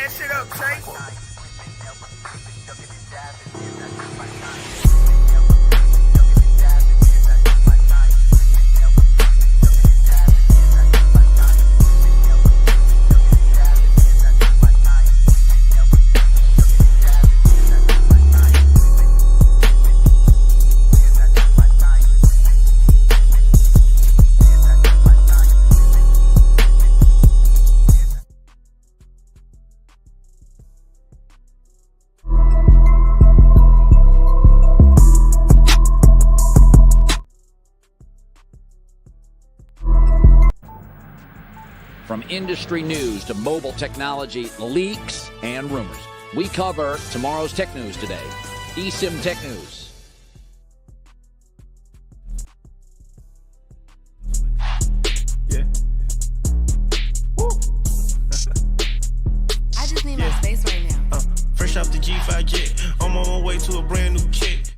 that shit up, Trey. From industry news to mobile technology, leaks, and rumors, we cover tomorrow's tech news today. eSIM Tech News. Yeah. Woo. I just need my space right now. Fresh off the G5 jet, I'm on my way to a brand new kit.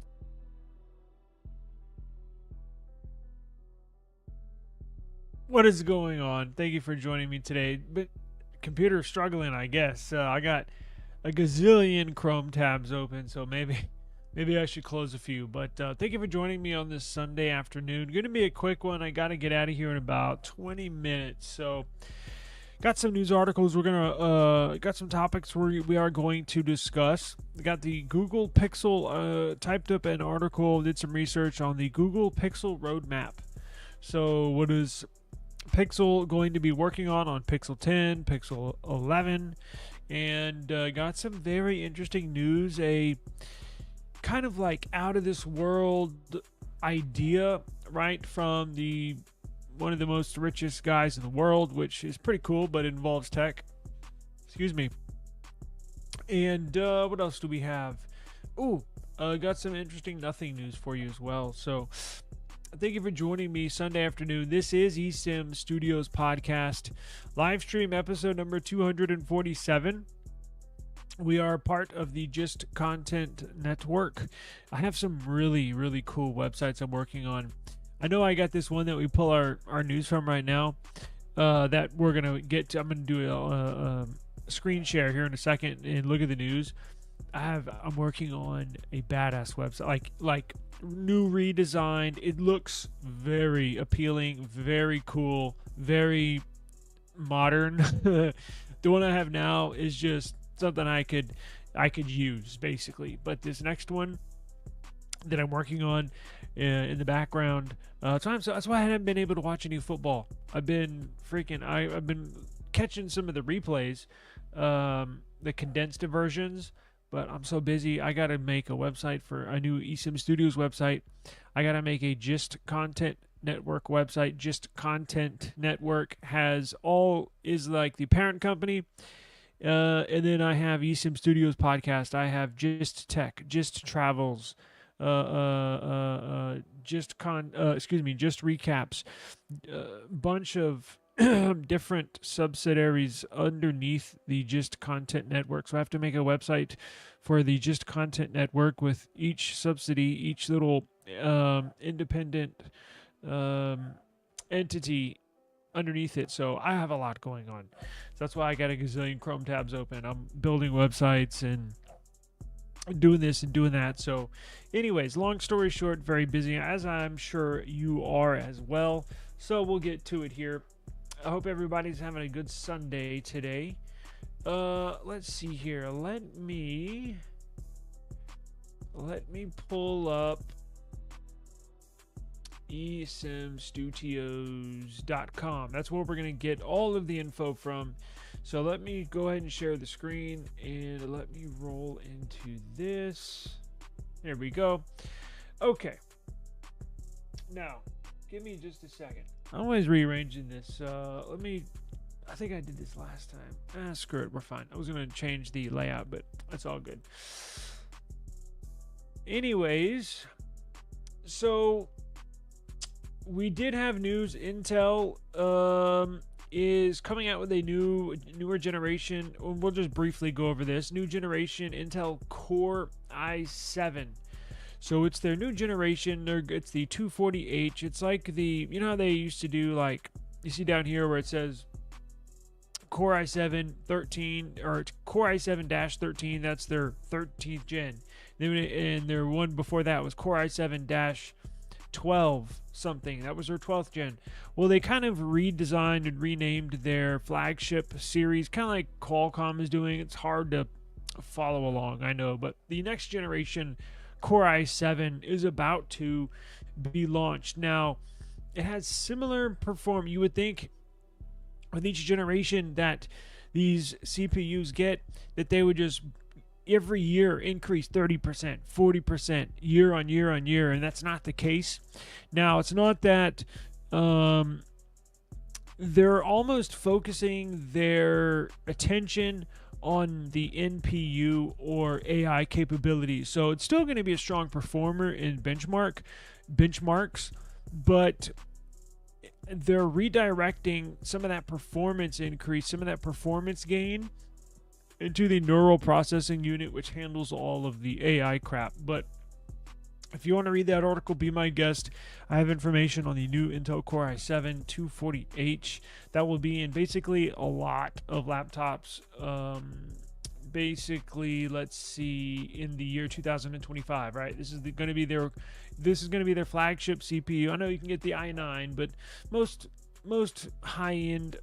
What is going on? Thank you for joining me today. But computer struggling, I guess. I got a gazillion Chrome tabs open, so maybe I should close a few. But thank you for joining me on this Sunday afternoon. Going to be a quick one. I got to get out of here in about 20 minutes. So got some news articles. We're gonna got some topics we are going to discuss. Got the Google Pixel. Typed up an article. Did some research on the Google Pixel roadmap. So what is Pixel going to be working on Pixel 10, Pixel 11, and got some very interesting news. A kind of like out of this world idea, right, from one of the most richest guys in the world, which is pretty cool, but it involves tech. Excuse me. And what else do we have? Got some interesting nothing news for you as well. So thank you for joining me Sunday afternoon. This is eSIM Studios podcast, live stream episode number 247. We are part of the Just Content Network. I have some really, really cool websites I'm working on. I know I got this one that we pull our news from right now that we're going to get to. I'm going to do a screen share here in a second and look at the news. I'm working on a badass website, like new redesigned. It looks very appealing, very cool, very modern. The one I have now is just something I could use basically. But this next one that I'm working on in the background, that's why I haven't been able to watch any football. I've been catching some of the replays, the condensed versions. But I'm so busy, I got to make a website for a new eSIM Studios website. I got to make a Just Content Network website. Just Content Network is like the parent company. And then I have eSIM Studios podcast. I have Just Tech, Just Travels, Just Recaps. Bunch of different subsidiaries underneath the Just Content Network. So I have to make a website for the Just Content Network with each subsidy, each little independent entity underneath it. So I have a lot going on. So that's why I got a gazillion Chrome tabs open. I'm building websites and doing this and doing that. So anyways, long story short, very busy, as I'm sure you are as well. So we'll get to it here. I hope everybody's having a good Sunday today. Let's see here. Let me pull up eSIMstudios.com. That's where we're going to get all of the info from. So let me go ahead and share the screen and let me roll into this. There we go. Okay. Now, give me just a second. I'm always rearranging this. I think I did this last time. Screw it, we're fine. I was going to change the layout, but that's all good. Anyways, so we did have news. Intel is coming out with a newer generation. We'll just briefly go over this. New generation Intel Core i7. So it's their new generation. It's the 240H. It's like how they used to do, like, you see down here where it says Core i7 13 or Core i7-13. That's their 13th gen. And their one before that was Core i7-12 something. That was their 12th gen. Well, they kind of redesigned and renamed their flagship series, kind of like Qualcomm is doing. It's hard to follow along, I know, but the next generation Core i7 is about to be launched. Now, it has similar perform. You would think with each generation that these CPUs get, that they would just every year increase 30%, 40% year on year on year, and that's not the case. Now, it's not that they're almost focusing their attention on the NPU or AI capabilities. So it's still going to be a strong performer in benchmarks, but they're redirecting some of that performance increase, some of that performance gain into the neural processing unit, which handles all of the AI crap. But if you want to read that article, be my guest. I have information on the new Intel Core i7-240H that will be in basically a lot of laptops. Basically, let's see, in the year 2025, right? This is going to be their flagship CPU. I know you can get the i9, but most high-end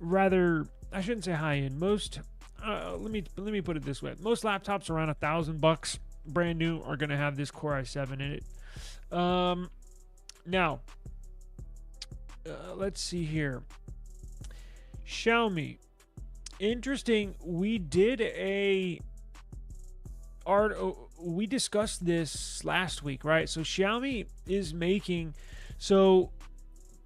rather, I shouldn't say high-end. Most let me put it this way: most laptops around $1,000, brand new, are going to have this Core i7 in it. Now, let's see here. Xiaomi. Interesting. We discussed this last week, right? So Xiaomi is making, so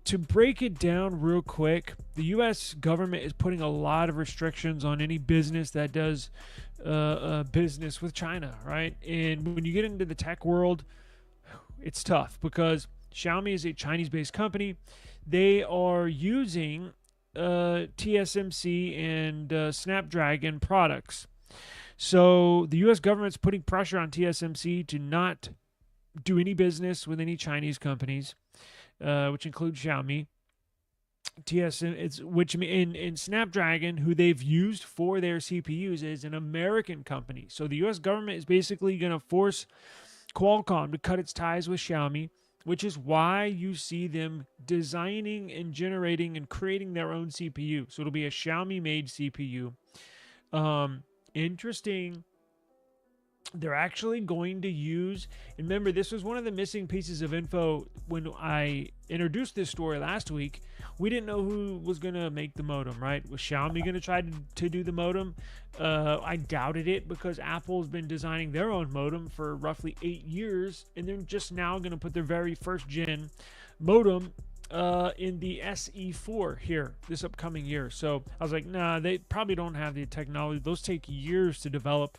to break it down real quick, the U.S. government is putting a lot of restrictions on any business that does business with China, right? And when you get into the tech world, it's tough because Xiaomi is a Chinese-based company. They are using TSMC and Snapdragon products. So the U.S. government's putting pressure on TSMC to not do any business with any Chinese companies, which include Xiaomi. In Snapdragon, who they've used for their CPUs, is an American company. So the U.S. government is basically going to force Qualcomm to cut its ties with Xiaomi, which is why you see them designing and generating and creating their own CPU. So it'll be a Xiaomi-made CPU. Interesting. They're actually going to use, and remember, this was one of the missing pieces of info when I introduced this story last week. We didn't know who was going to make the modem, right? Was Xiaomi going to try to do the modem? I doubted it because Apple's been designing their own modem for roughly 8 years, and they're just now going to put their very first gen modem in the SE4 here this upcoming year. So I was like, nah, they probably don't have the technology. Those take years to develop.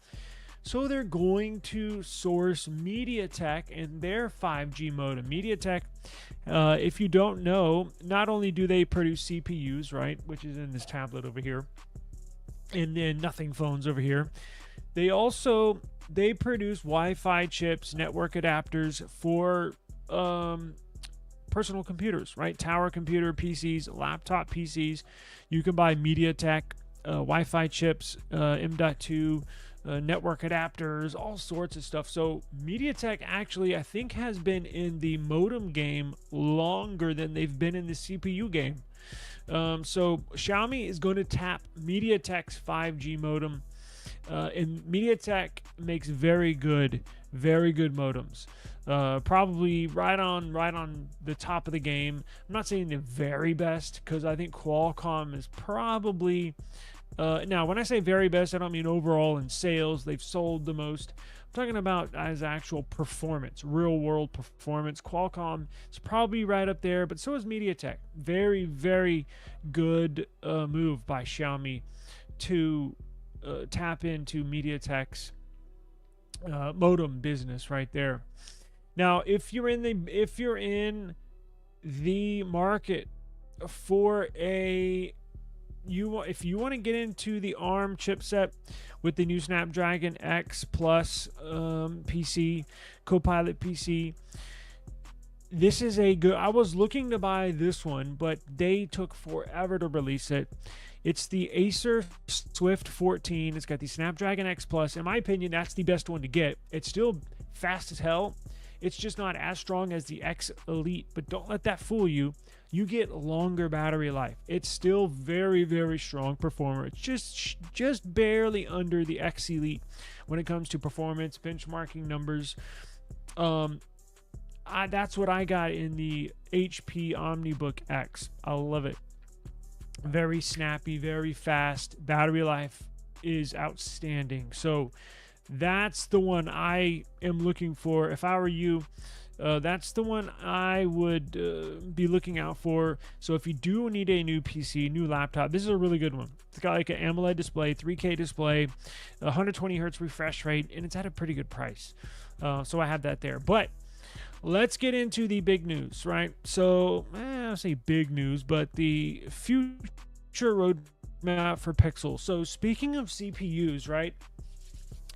So they're going to source MediaTek and their 5G modem. MediaTek, if you don't know, not only do they produce CPUs, right, which is in this tablet over here, and then nothing phones over here, they produce Wi-Fi chips, network adapters for personal computers, right? Tower computer PCs, laptop PCs. You can buy MediaTek Wi-Fi chips, M.2, network adapters, all sorts of stuff. So MediaTek actually, I think, has been in the modem game longer than they've been in the CPU game. So Xiaomi is going to tap MediaTek's 5G modem, and MediaTek makes very good modems. Probably right on the top of the game. I'm not saying the very best because I think Qualcomm is probably. Now, when I say very best, I don't mean overall in sales. They've sold the most. I'm talking about as actual performance, real-world performance. Qualcomm is probably right up there, but so is MediaTek. Very, very good move by Xiaomi to tap into MediaTek's modem business right there. Now, if you're in the market for if you want to get into the ARM chipset with the new Snapdragon X Plus PC, Copilot PC, this is a good. I was looking to buy this one, but they took forever to release it. It's the Acer Swift 14. It's got the Snapdragon X Plus. In my opinion, that's the best one to get. It's still fast as hell. It's just not as strong as the X Elite, but don't let that fool you. You get longer battery life. It's still very, very strong performer. It's just barely under the X Elite when it comes to performance, benchmarking numbers. That's what I got in the HP OmniBook X. I love it. Very snappy, very fast. Battery life is outstanding. So that's the one I am looking for. If I were you, that's the one I would be looking out for. So if you do need a new PC, new laptop, this is a really good one. It's got like an AMOLED display, 3K display, 120 hertz refresh rate, and it's at a pretty good price. So I have that there. But let's get into the big news, right? So, I'll say big news, but the future roadmap for Pixel. So, speaking of CPUs, right?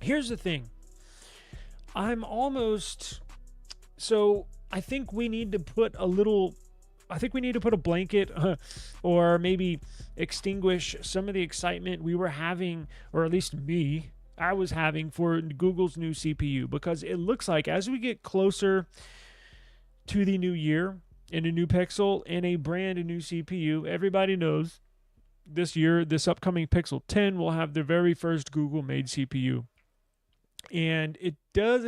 Here's the thing. I think we need to put a blanket or maybe extinguish some of the excitement we were having, or at least I was having for Google's new CPU, because it looks like as we get closer to the new year and a new Pixel and a brand new CPU, everybody knows this year, this upcoming Pixel 10 will have the very first Google-made CPU. And it does,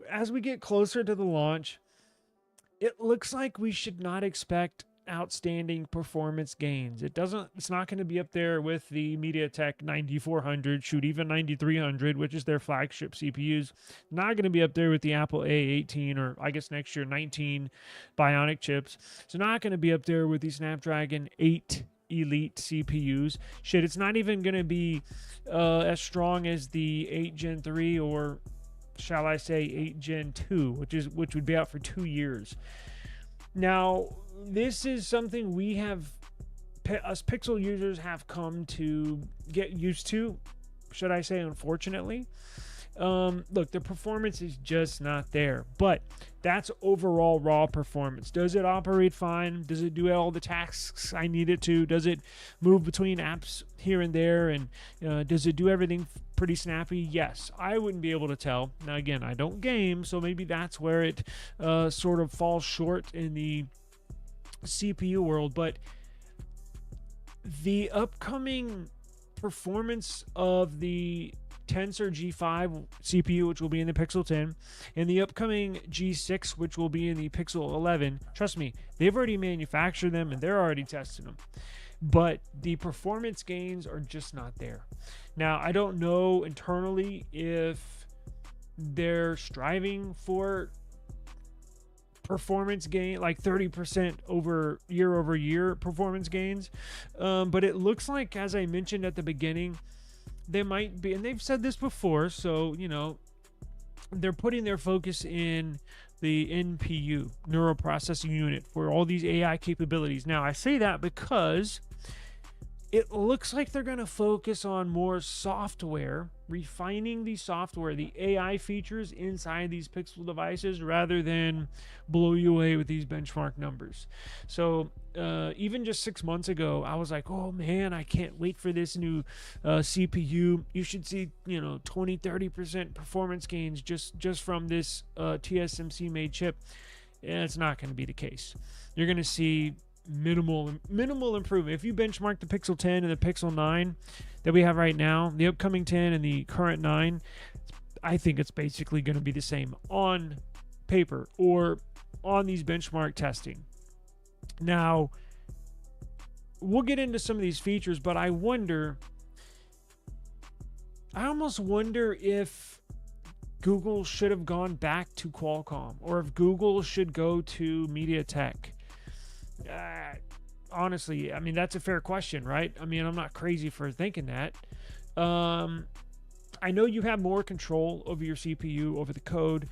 as we get closer to the launch, it looks like we should not expect outstanding performance gains. It's not going to be up there with the MediaTek 9400, even 9300, which is their flagship CPUs. Not going to be up there with the Apple A18, or I guess next year 19 Bionic chips. So not going to be up there with the Snapdragon 8 Elite CPUs. It's not even going to be as strong as the 8 Gen 3, or shall I say 8 Gen 2, which would be out for 2 years. Now, this is something us Pixel users have come to get used to, should I say, unfortunately. Look, the performance is just not there, but that's overall raw performance. Does it operate fine? Does it do all the tasks I need it to? Does it move between apps here and there? And does it do everything pretty snappy? Yes. I wouldn't be able to tell. Now, again, I don't game, so maybe that's where it sort of falls short in the CPU world. But the upcoming performance of the Tensor G5 CPU, which will be in the Pixel 10, and the upcoming G6, which will be in the Pixel 11. Trust me, they've already manufactured them and they're already testing them. But the performance gains are just not there. Now, I don't know internally if they're striving for performance gain, like 30% over year performance gains. But it looks like, as I mentioned at the beginning, they might be, and they've said this before, so, they're putting their focus in the NPU, neural processing unit, for all these AI capabilities. Now, I say that because it looks like they're going to focus on more software, refining the software, the AI features inside these Pixel devices, rather than blow you away with these benchmark numbers. So even just 6 months ago, I was like, oh man, I can't wait for this new CPU. You should see, 20-30% performance gains just from this TSMC made chip. And it's not going to be the case. You're going to see minimal improvement. If you benchmark the Pixel 10 and the Pixel 9 that we have right now, the upcoming 10 and the current 9, I think it's basically going to be the same on paper or on these benchmark testing. Now, we'll get into some of these features, but I almost wonder if Google should have gone back to Qualcomm, or if Google should go to MediaTek. Honestly, I mean, that's a fair question, right? I mean, I'm not crazy for thinking that. I know you have more control over your CPU, over the code.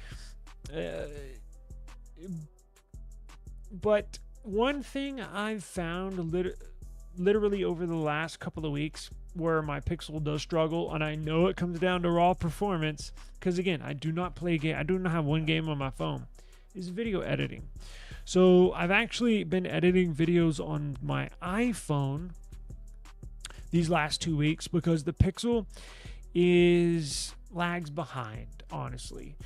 But one thing I've found literally over the last couple of weeks where my Pixel does struggle, and I know it comes down to raw performance, because again, I do not play game. I do not have one game on my phone. is video editing. So I've actually been editing videos on my iPhone these last 2 weeks because the Pixel lags behind, honestly.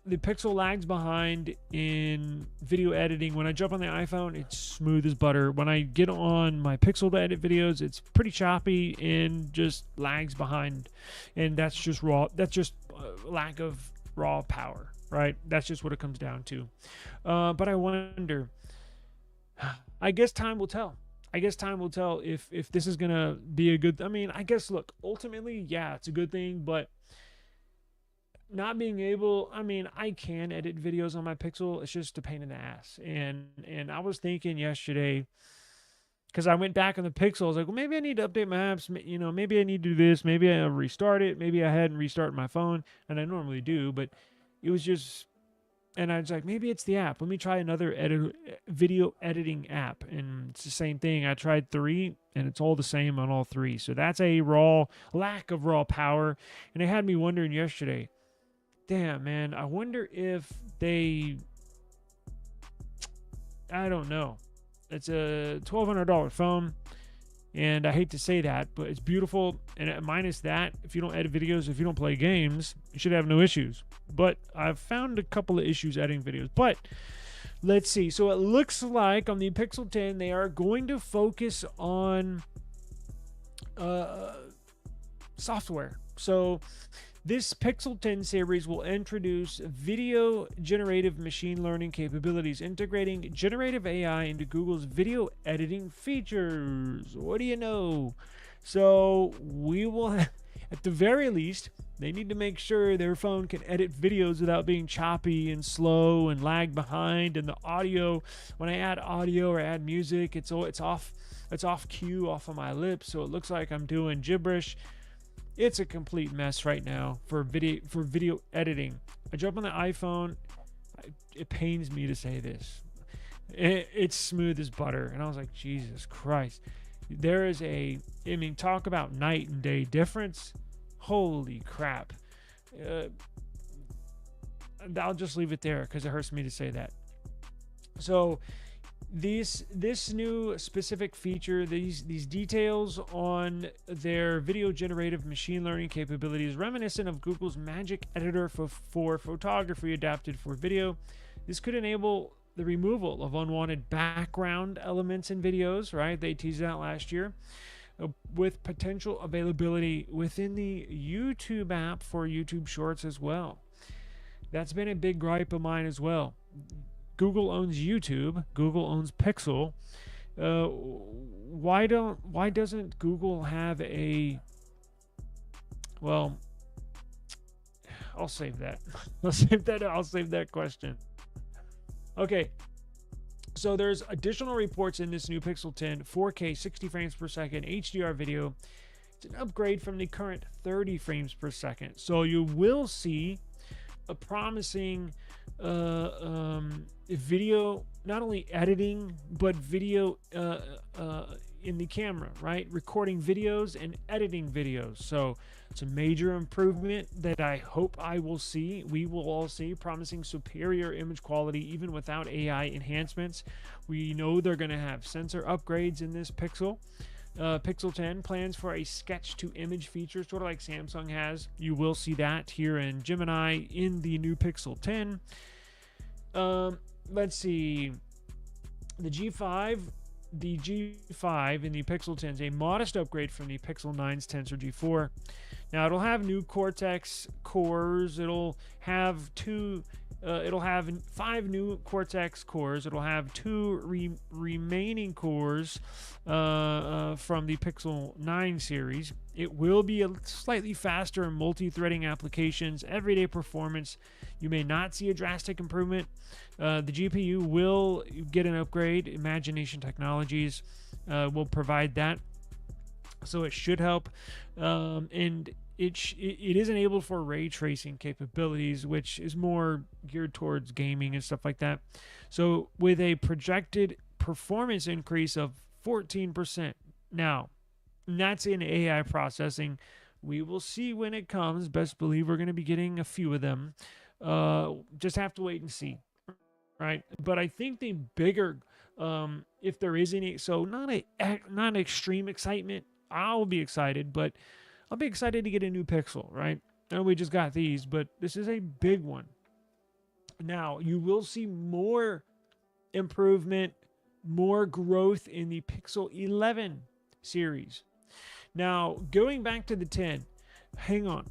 The Pixel lags behind in video editing. When I jump on the iPhone, it's smooth as butter. When I get on my Pixel to edit videos, it's pretty choppy and just lags behind. And that's just lack of raw power, right? That's just what it comes down to. But I wonder, I guess time will tell. If this is going to be a good, I guess, look, ultimately, yeah, it's a good thing, but not being able, I can edit videos on my Pixel. It's just a pain in the ass. And I was thinking yesterday, because I went back on the Pixel, I was like, well, maybe I need to update my apps. Maybe I need to do this. Maybe I restart it. Maybe I hadn't restarted my phone, and I normally do, but it was just, and I was like, maybe it's the app. Let me try another video editing app. And it's the same thing. I tried 3, and it's all the same on all 3. So that's a lack of raw power. And it had me wondering yesterday, damn, man, I wonder if I don't know. It's a $1,200 phone, and I hate to say that, but it's beautiful. And minus that, if you don't edit videos, if you don't play games, you should have no issues. But I've found a couple of issues editing videos. But let's see. So it looks like on the Pixel 10, they are going to focus on software. So this Pixel 10 series will introduce video generative machine learning capabilities, integrating generative AI into Google's video editing features. What do you know? So we will, at the very least, they need to make sure their phone can edit videos without being choppy and slow and lag behind. And the audio, when I add audio or add music, it's off cue, off of my lips, so it looks like I'm doing gibberish. It's a complete mess right now for video editing. I jump on the iPhone. It pains me to say this. It's smooth as butter. And I was like, Jesus Christ. There is talk about night and day difference. Holy crap. I'll just leave it there because it hurts me to say that. So this new specific feature, these details on their video generative machine learning capabilities, reminiscent of Google's Magic Editor for photography adapted for video. This could enable the removal of unwanted background elements in videos, right? They teased that last year, with potential availability within the YouTube app for YouTube Shorts as well. That's been a big gripe of mine as well. Google owns YouTube. Google owns Pixel. Why doesn't Google have a? Well, I'll save that. I'll save that question. Okay. So there's additional reports in this new Pixel 10 4K 60 frames per second HDR video. It's an upgrade from the current 30 frames per second. So you will see a promising video, not only editing, but video in the camera, right? Recording videos and editing videos. So it's a major improvement that I hope we will all see, promising superior image quality even without AI enhancements. We know they're going to have sensor upgrades in this Pixel. Pixel 10 plans for a sketch to image feature, sort of like Samsung has. You will see that here in Gemini in the new Pixel 10. Let's see. The G5 in the Pixel 10 is a modest upgrade from the Pixel 9's Tensor G4. Now it'll have new Cortex cores. It'll have 5 new Cortex cores. It'll have 2 remaining cores from the Pixel 9 series. It will be a slightly faster in multi-threading applications. Everyday performance, you may not see a drastic improvement. The GPU will get an upgrade. Imagination Technologies will provide that, so it should help. And it is enabled for ray tracing capabilities, which is more geared towards gaming and stuff like that. So with a projected performance increase of 14%. Now, that's in AI processing. We will see when it comes. Best believe we're going to be getting a few of them. Just have to wait and see, right? But I think the bigger, if there is any, so not extreme excitement. I'll be excited, but I'll be excited to get a new Pixel, right? And we just got these, but this is a big one. Now, you will see more improvement, more growth in the Pixel 11 series. Now, going back to the 10, hang on,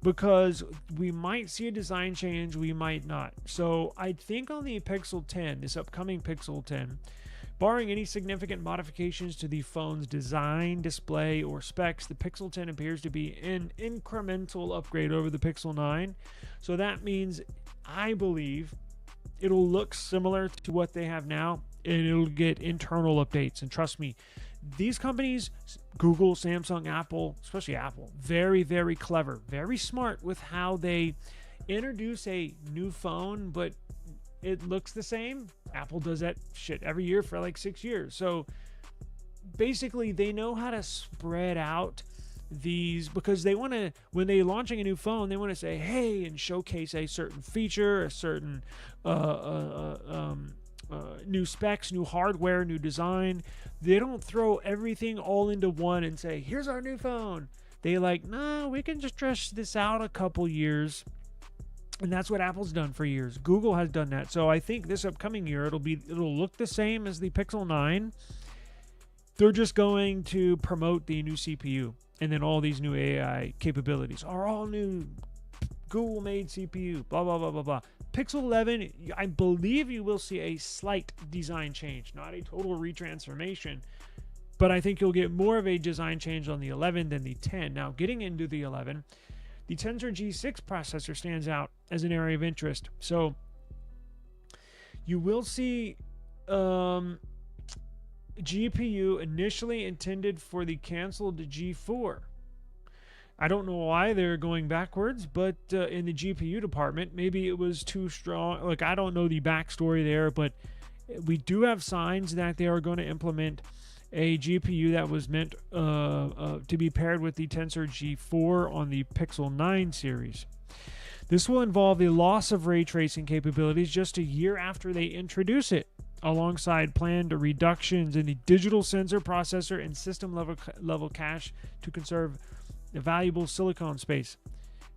because we might see a design change, we might not. So I think on the Pixel 10, this upcoming Pixel 10, barring any significant modifications to the phone's design, display, or specs, the Pixel 10 appears to be an incremental upgrade over the Pixel 9. So that means, I believe, it'll look similar to what they have now, and it'll get internal updates. And trust me, these companies, Google, Samsung, Apple, especially Apple, very, very clever, very smart with how they introduce a new phone, but it looks the same. Apple does that shit every year for like 6 years. So basically, they know how to spread out these, because they want to, when they're launching a new phone, they want to say, hey, and showcase a certain feature, a certain new specs, new hardware, new design. They don't throw everything all into one and say, here's our new phone. They like, no, we can just stretch this out a couple years. And that's what Apple's done for years. Google has done that. So I think this upcoming year, it'll look the same as the Pixel 9. They're just going to promote the new CPU, and then all these new AI capabilities are all new Google-made CPU, blah, blah, blah, blah, blah. Pixel 11, I believe you will see a slight design change, not a total retransformation, but I think you'll get more of a design change on the 11 than the 10. Now, getting into the 11, the Tensor G6 processor stands out as an area of interest. So you will see GPU initially intended for the canceled G4. I don't know why they're going backwards, but in the GPU department, maybe it was too strong. Like, I don't know the backstory there, but we do have signs that they are going to implement a GPU that was meant to be paired with the Tensor G4 on the Pixel 9 series. This will involve the loss of ray tracing capabilities just a year after they introduce it, alongside planned reductions in the digital sensor processor and system level cache to conserve the valuable silicon space.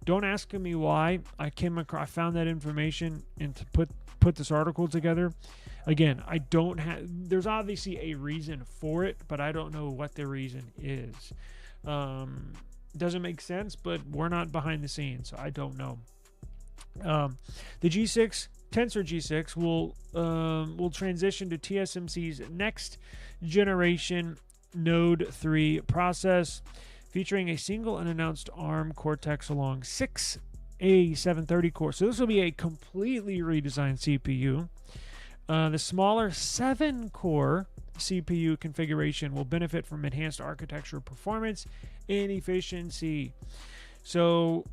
Don't ask me why. I found that information and to put this article together. Again, I don't have. There's obviously a reason for it, but I don't know what the reason is. Doesn't make sense, but we're not behind the scenes, so I don't know. The G6 Tensor G6 will transition to TSMC's next generation Node 3 process, featuring a single unannounced ARM Cortex-along 6 A730 core. So this will be a completely redesigned CPU. The smaller 7-core CPU configuration will benefit from enhanced architecture performance and efficiency. So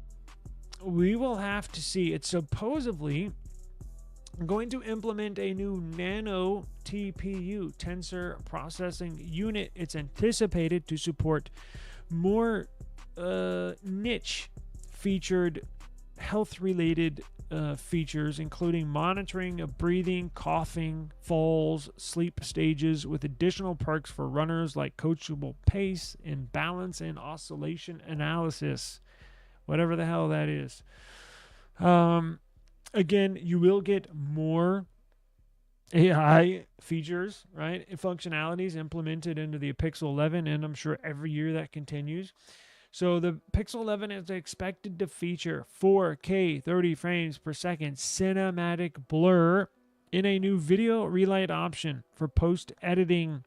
we will have to see. It's supposedly going to implement a new nano TPU, tensor processing unit. It's anticipated to support more niche featured health-related features, including monitoring of breathing, coughing, falls, sleep stages, with additional perks for runners like coachable pace and balance and oscillation analysis, whatever the hell that is. Again, you will get more AI features, right, and functionalities implemented into the Pixel 11, and I'm sure every year that continues. So the Pixel 11 is expected to feature 4K 30 frames per second cinematic blur in a new video relight option for post-editing.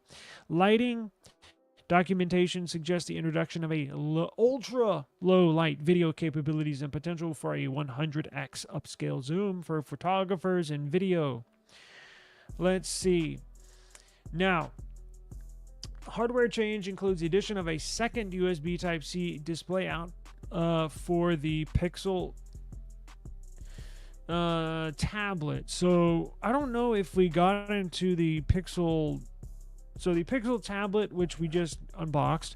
Lighting documentation suggests the introduction of a ultra low light video capabilities and potential for a 100x upscale zoom for photographers and video. Let's see. Now, hardware change includes the addition of a second USB Type-C display out for the Pixel tablet. So I don't know if we got into the Pixel. So the Pixel tablet, which we just unboxed,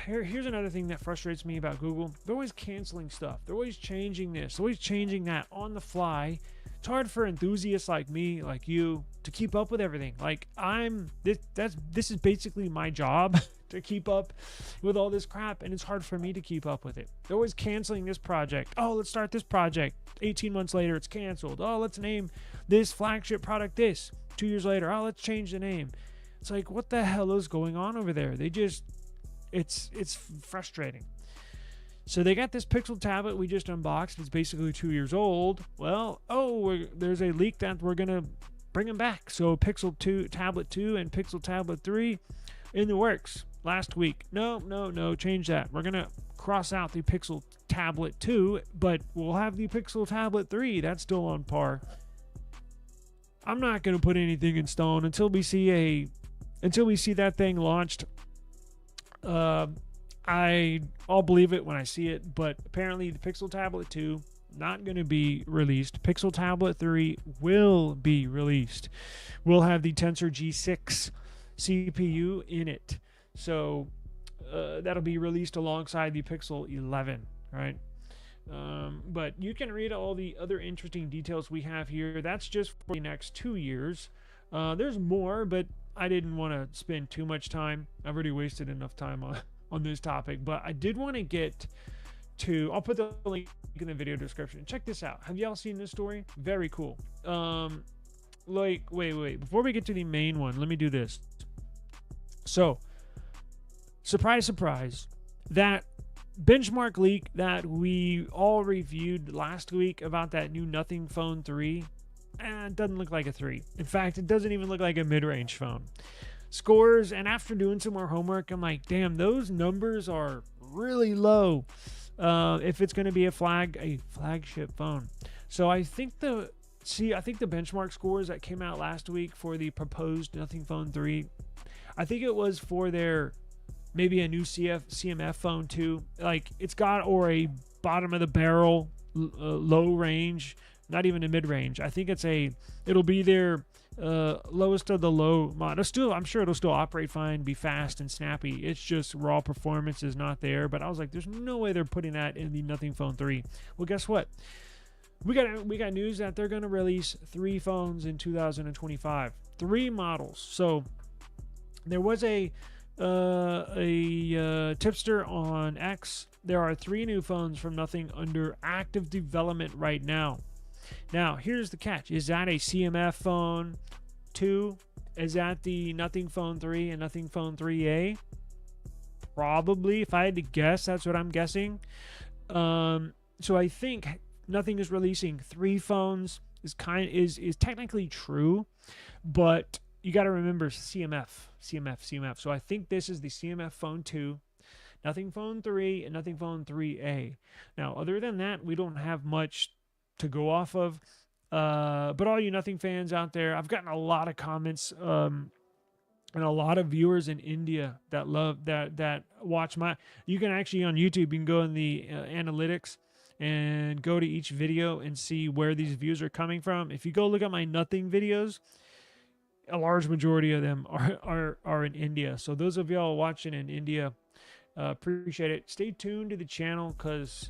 Here's another thing that frustrates me about Google. They're always canceling stuff. They're always changing this, always changing that on the fly. It's hard for enthusiasts like me, like you, to keep up with everything. Like this is basically my job to keep up with all this crap, and it's hard for me to keep up with it. They're always canceling this project. Oh, let's start this project. 18 months later, it's canceled. Oh, let's name this flagship product this. 2 years later, oh, let's change the name. It's like, what the hell is going on over there? It's frustrating. So they got this Pixel tablet we just unboxed. It's basically 2 years old. Well, there's a leak that we're going to bring them back. So Pixel 2, Tablet 2 and Pixel Tablet 3 in the works last week. No, change that. We're going to cross out the Pixel Tablet 2, but we'll have the Pixel Tablet 3. That's still on par. I'm not going to put anything in stone until we see that thing launched. I'll believe it when I see it, but apparently the Pixel Tablet 2 not going to be released. Pixel Tablet 3 will be released. We'll have the Tensor G6 CPU in it. So that'll be released alongside the Pixel 11, right? But you can read all the other interesting details we have here. That's just for the next 2 years. There's more, but I didn't want to spend too much time. I've already wasted enough time on this topic, but I did want to get to, I'll put the link in the video description. Check this out. Have y'all seen this story? Very cool. Wait, before we get to the main one, let me do this. So, surprise, that benchmark leak that we all reviewed last week about that new Nothing Phone 3, it doesn't look like a 3. In fact, it doesn't even look like a mid-range phone. Scores, and after doing some more homework, I'm like, damn, those numbers are really low if it's going to be a flagship phone. So I think the benchmark scores that came out last week for the proposed Nothing Phone 3, I think it was for their maybe a new CMF phone too. Like it's got, or a bottom of the barrel low range, not even a mid range. I think it'll be their lowest of the low model. I'm sure it'll still operate fine, be fast and snappy. It's just raw performance is not there. But I was like, there's no way they're putting that in the Nothing Phone 3. Well, guess what? We got news that they're going to release 3 phones in 2025. 3 models. So there was a tipster on X. There are 3 new phones from Nothing under active development right now. Now, here's the catch. Is that a CMF phone 2? Is that the Nothing Phone 3 and Nothing Phone 3A? Probably. If I had to guess, that's what I'm guessing. So I think Nothing is releasing 3 phones is technically true, but you got to remember CMF. So I think this is the CMF Phone 2, Nothing Phone 3, and Nothing Phone 3A. Now, other than that, we don't have much to go off of. But all you Nothing fans out there, I've gotten a lot of comments and a lot of viewers in India that love that watch my. You can actually on YouTube, you can go in the analytics and go to each video and see where these views are coming from. If you go look at my Nothing videos, a large majority of them are in India. So those of y'all watching in India, appreciate it. Stay tuned to the channel because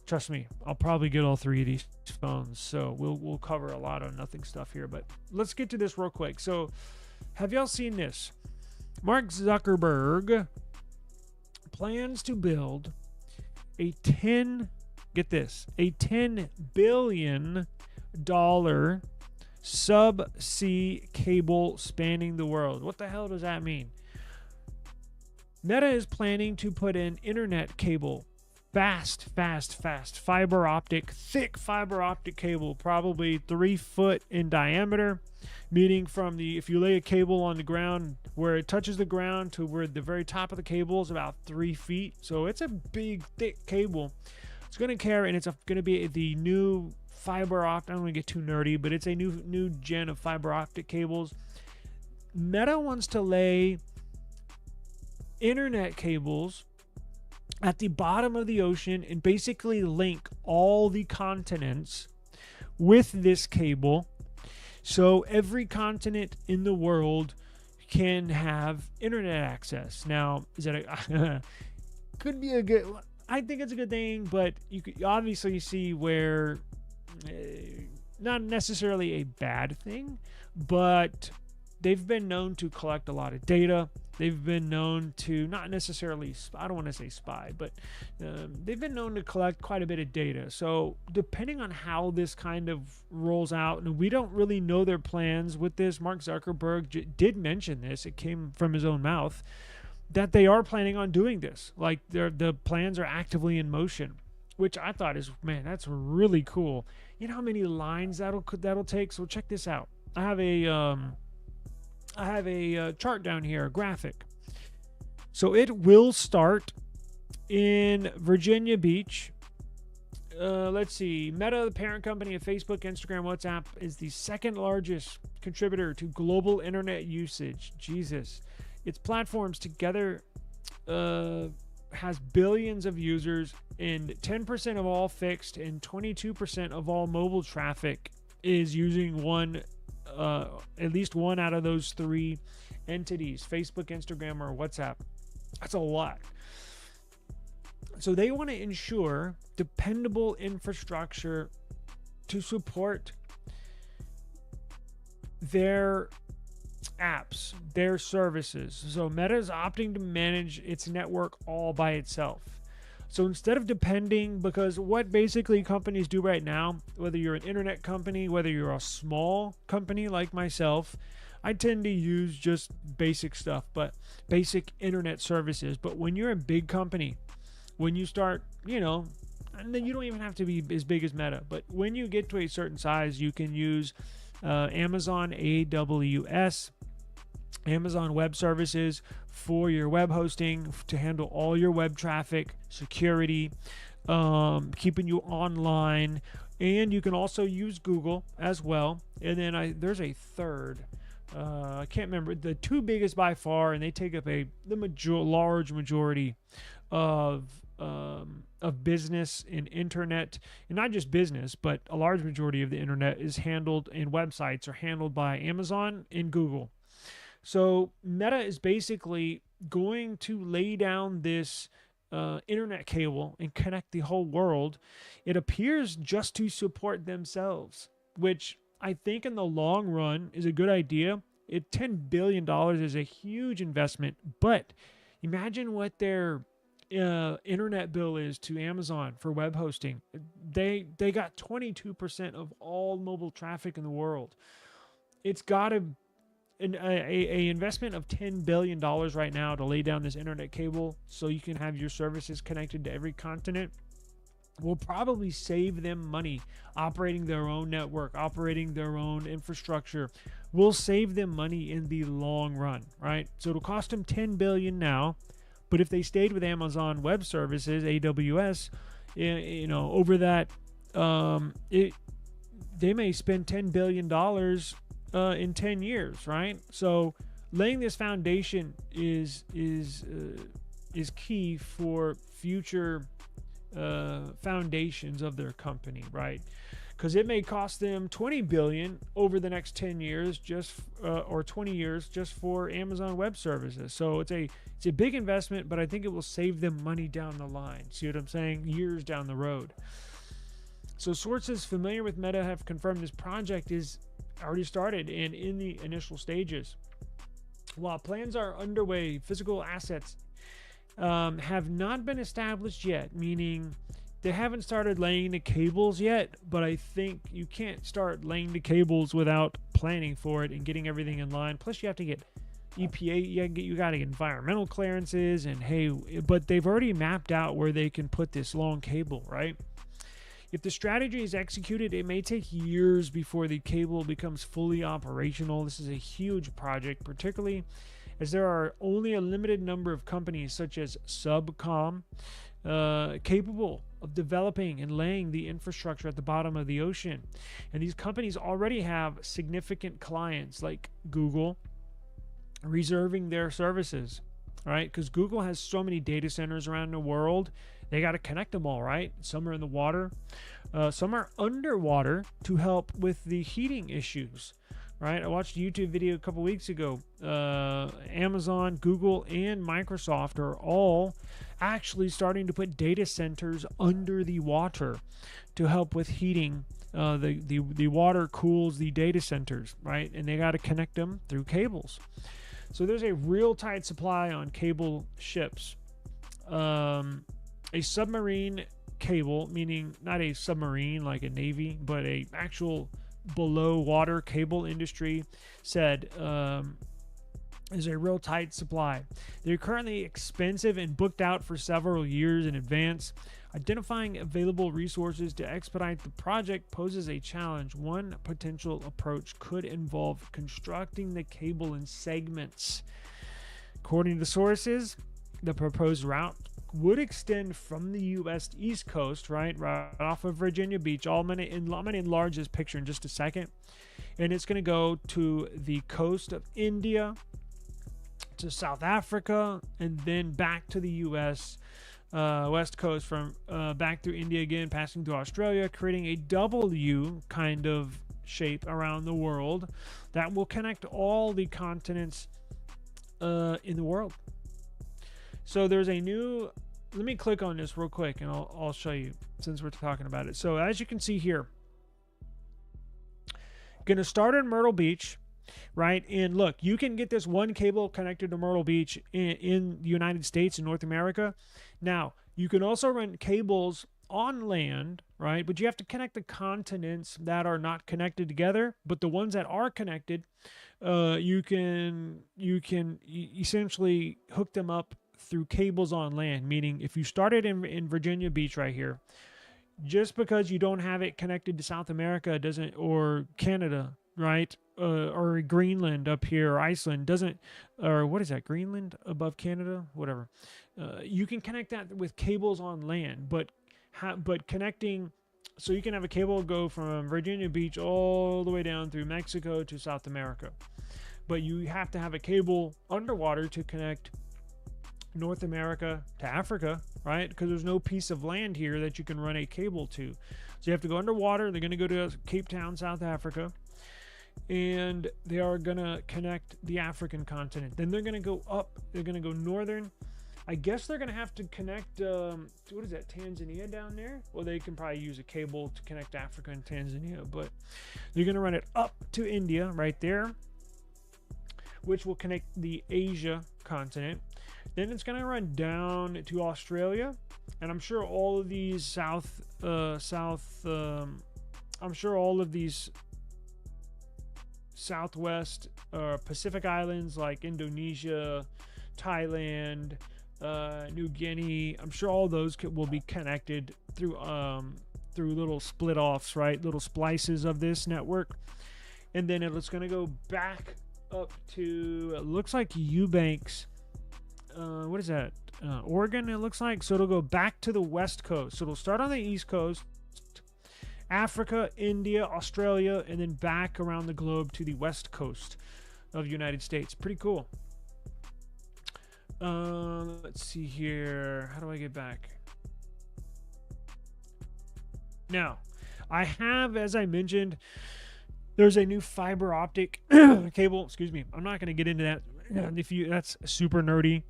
trust me, I'll probably get all 3 of these phones. So we'll cover a lot of Nothing stuff here. But let's get to this real quick. So have y'all seen this? Mark Zuckerberg plans to build a $10 billion subsea cable spanning the world. What the hell does that mean? Meta is planning to put in internet cable, fast fiber optic, thick fiber optic cable, probably 3 foot in diameter, meaning if you lay a cable on the ground, where it touches the ground to where the very top of the cable is about 3 feet. So it's a big, thick cable. It's going to carry, and it's going to be the new fiber optic. I don't want to get too nerdy, but it's a new gen of fiber optic cables. Meta wants to lay internet cables at the bottom of the ocean and basically link all the continents with this cable. So every continent in the world can have internet access. Now, is that could be a good? I think it's a good thing, but you could obviously see where not necessarily a bad thing, but they've been known to collect a lot of data. They've been known to not necessarily, I don't want to say spy, but they've been known to collect quite a bit of data. So depending on how this kind of rolls out, and we don't really know their plans with this, Mark Zuckerberg did mention this. It came from his own mouth that they are planning on doing this. Like the plans are actively in motion, which I thought is, man, that's really cool. You know how many lines that'll take? So check this out. I have a chart down here, a graphic. So it will start in Virginia Beach. Let's see. Meta, the parent company of Facebook, Instagram, WhatsApp, is the second largest contributor to global internet usage. Jesus. Its platforms together has billions of users, and 10% of all fixed and 22% of all mobile traffic is using at least one out of those three entities, Facebook, Instagram, or WhatsApp. That's a lot. So they want to ensure dependable infrastructure to support their apps, their services. So Meta is opting to manage its network all by itself. So instead of depending, because what basically companies do right now, whether you're an internet company, whether you're a small company like myself, I tend to use just basic stuff, but basic internet services. But when you're a big company, when you start, and then you don't even have to be as big as Meta, but when you get to a certain size, you can use Amazon AWS, Amazon Web Services for your web hosting, to handle all your web traffic, security, keeping you online. And you can also use Google as well. And then there's a third. I can't remember. The two biggest by far, and they take up large majority of business and internet, and not just business, but a large majority of the internet is handled, and websites are handled by Amazon and Google. So Meta is basically going to lay down this internet cable and connect the whole world. It appears just to support themselves, which I think in the long run is a good idea. $10 billion is a huge investment, but imagine what their internet bill is to Amazon for web hosting. They got 22% of all mobile traffic in the world. It's got an investment of $10 billion right now to lay down this internet cable so you can have your services connected to every continent. Will probably save them money operating their own network, operating their own infrastructure. Will save them money in the long run, right? So it'll cost them $10 billion now, but if they stayed with Amazon Web Services, AWS, over that, they may spend $10 billion in 10 years, right? So laying this foundation is key for future foundations of their company, right? Because it may cost them $20 billion over the next 10 years, or 20 years, just for Amazon Web Services. So it's a big investment, but I think it will save them money down the line. See what I'm saying? Years down the road. So sources familiar with Meta have confirmed this project is already started and in the initial stages. While plans are underway, physical assets have not been established yet, meaning they haven't started laying the cables yet, but I think you can't start laying the cables without planning for it and getting everything in line. Plus you have to get EPA, you got to get environmental clearances, and but they've already mapped out where they can put this long cable, right? If the strategy is executed, it may take years before the cable becomes fully operational. This is a huge project, particularly as there are only a limited number of companies such as Subcom capable of developing and laying the infrastructure at the bottom of the ocean. And these companies already have significant clients like Google reserving their services, right? Because Google has so many data centers around the world. They got to connect them all, right? Some are in the water. Some are underwater to help with the heating issues. right? I watched a YouTube video a couple weeks ago. Amazon, Google, and Microsoft are all actually starting to put data centers under the water to help with heating. The water cools the data centers, right? And they got to connect them through cables. So there's a real tight supply on cable ships. A submarine cable, meaning not a submarine like a navy, but a actual below water cable industry, said is a real tight supply. They're currently expensive and booked out for several years in advance. Identifying available resources to expedite the project poses a challenge. One potential approach could involve constructing the cable in segments. According to sources, the proposed route would extend from the U.S. East Coast, right off of Virginia Beach. I'm going to enlarge this picture in just a second. And it's going to go to the coast of India, to South Africa, and then back to the U.S. West Coast, from back through India again, passing through Australia, creating a W kind of shape around the world that will connect all the continents in the world. So there's a new, let me click on this real quick and I'll show you since we're talking about it. So as you can see here, going to start in Myrtle Beach, right? And look, you can get this one cable connected to Myrtle Beach in the United States and North America. Now, you can also run cables on land, right? But you have to connect the continents that are not connected together. But the ones that are connected, you can essentially hook them up through cables on land, meaning if you started in Virginia Beach right here, just because you don't have it connected to South America doesn't, or Canada, right, or Greenland up here, or Iceland doesn't, or what is that, Greenland above Canada, whatever, you can connect that with cables on land, but connecting, so you can have a cable go from Virginia Beach all the way down through Mexico to South America, but you have to have a cable underwater to connect North America to Africa, right? Because there's no piece of land here that you can run a cable to. So you have to go underwater. They're going to go to Cape Town, South Africa, and they are going to connect the African continent. Then they're going to go up. They're going to go northern. I guess they're going to have to connect, what is that, Tanzania down there? Well, they can probably use a cable to connect Africa and Tanzania, but they're going to run it up to India right there, which will connect the Asia continent. Then it's going to run down to Australia, and I'm sure all of these I'm sure all of these Southwest Pacific islands like Indonesia, Thailand, New Guinea, I'm sure all those will be connected through little split offs, right? Little splices of this network. And then it's going to go back up to, it looks like Eubanks. What is that? Oregon, it looks like. So it'll go back to the West Coast. So it'll start on the East Coast, Africa, India, Australia, and then back around the globe to the West Coast of the United States. Pretty cool. Let's see here. How do I get back? Now, I have, as I mentioned, there's a new fiber optic cable. Excuse me. I'm not going to get into that. That's super nerdy.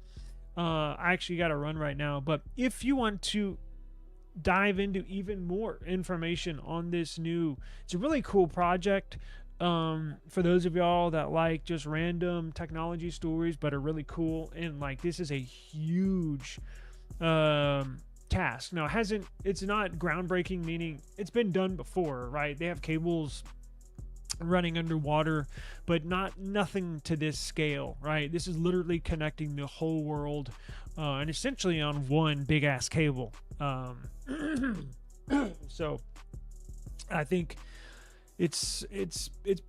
I actually got to run right now, but if you want to dive into even more information on this it's a really cool project. For those of y'all that like just random technology stories, but are really cool, and like this is a huge task. Now, it's not groundbreaking, meaning it's been done before, right? They have cables running underwater, but nothing to this scale, right? This is literally connecting the whole world, and essentially on one big ass cable. So I think it's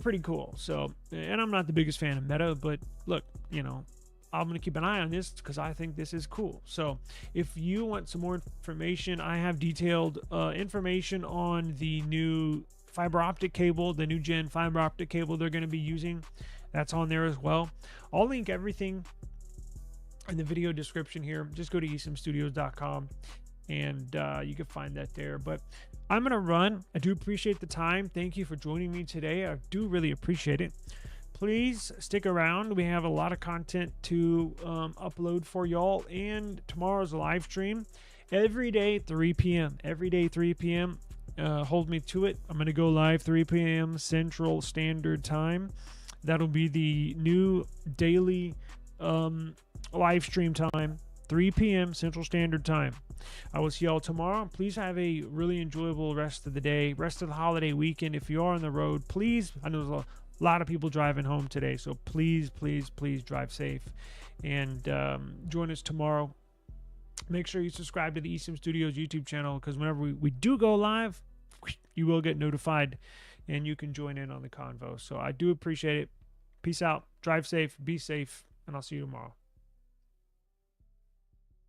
pretty cool. So, and I'm not the biggest fan of Meta, but look, I'm going to keep an eye on this because I think this is cool. So if you want some more information, I have detailed information on the new fiber optic cable, the new gen fiber optic cable they're going to be using. That's on there as well. I'll link everything in the video description here. Just go to esimstudios.com and you can find that there. But I'm going to run. I do appreciate the time. Thank you for joining me today. I do really appreciate it. Please stick around. We have a lot of content to upload for y'all. And tomorrow's live stream. Every day, 3 p.m. Every day, 3 p.m. Hold me to it. I'm going to go live 3 p.m. Central Standard Time. That'll be the new daily live stream time. 3 p.m. Central Standard Time. I will see y'all tomorrow. Please have a really enjoyable rest of the day, rest of the holiday weekend. If you are on the road, please, I know there's a lot of people driving home today, so please, please, please drive safe and join us tomorrow. Make sure you subscribe to the eSIM Studios YouTube channel, because whenever we do go live, you will get notified and you can join in on the convo. So I do appreciate it. Peace out. Drive safe. Be safe. And I'll see you tomorrow.